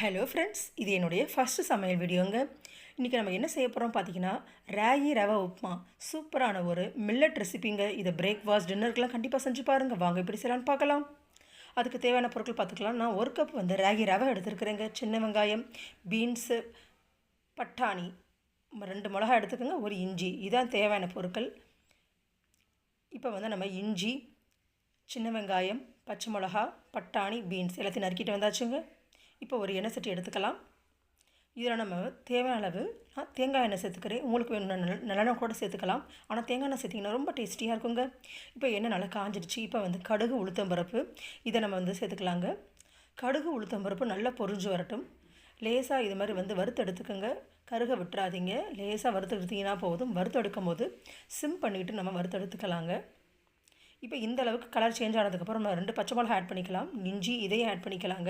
Hello friends, இது என்னுடைய first சமையல் வீடியோங்க. இன்றைக்கி நம்ம என்ன செய்ய போகிறோம் பார்த்தீங்கன்னா, ராகி ரவை உப்புமா. சூப்பரான ஒரு மில்லட் ரெசிபிங்க. இதை பிரேக்ஃபாஸ்ட் டின்னருக்கெலாம் கண்டிப்பாக செஞ்சு பாருங்கள். வாங்க எப்படி செய்யலான்னு பார்க்கலாம். அதுக்கு தேவையான பொருட்கள் பார்த்துக்கலாம். நான் 1 கப் ராகி ரவை எடுத்துருக்குறேங்க. சின்ன வெங்காயம், பீன்ஸு, பட்டாணி, 2 மிளகா எடுத்துக்கோங்க, ஒரு இஞ்சி. இதான் தேவையான பொருட்கள். இப்போ நம்ம இஞ்சி, சின்ன வெங்காயம், பச்சை மிளகா, பட்டாணி, பீன்ஸ் எல்லாத்தையும் நறுக்கிட்டு வந்தாச்சுங்க. இப்போ ஒரு எண்ணெய் சட்டி எடுத்துக்கலாம். இதில் நம்ம தேவையான அளவு நான் தேங்காய் எண்ணெய் சேர்த்துக்கிறேன். உங்களுக்கு வேணும்னா நல்லெண்ணெய் கூட சேர்த்துக்கலாம். ஆனால் தேங்காய் எண்ணெய் சேர்த்திங்கன்னா ரொம்ப டேஸ்டியாக இருக்குங்க. இப்போ எண்ணெய் நல்லா காஞ்சிடுச்சு. இப்போ கடுகு, உளுத்தம்பருப்பு இதை நம்ம சேர்த்துக்கலாங்க. கடுகு, உளுத்தம்பருப்பு நல்லா பொரிஞ்சு வரட்டும். லேசாக இது மாதிரி வறுத்து எடுத்துக்கோங்க. கருக விட்டுறாதீங்க. லேசாக வறுத்து எடுத்திங்கன்னா போதும். வறுத்து எடுக்கும் போது சிம் பண்ணிவிட்டு நம்ம வறுத்து எடுத்துக்கலாங்க. இப்போ இந்த அளவுக்கு கலர் சேஞ்ச் ஆனதுக்கப்புறம் நம்ம 2 பச்சை மிளகா ஆட் பண்ணிக்கலாம். இஞ்சி இதையும் ஆட் பண்ணிக்கலாங்க.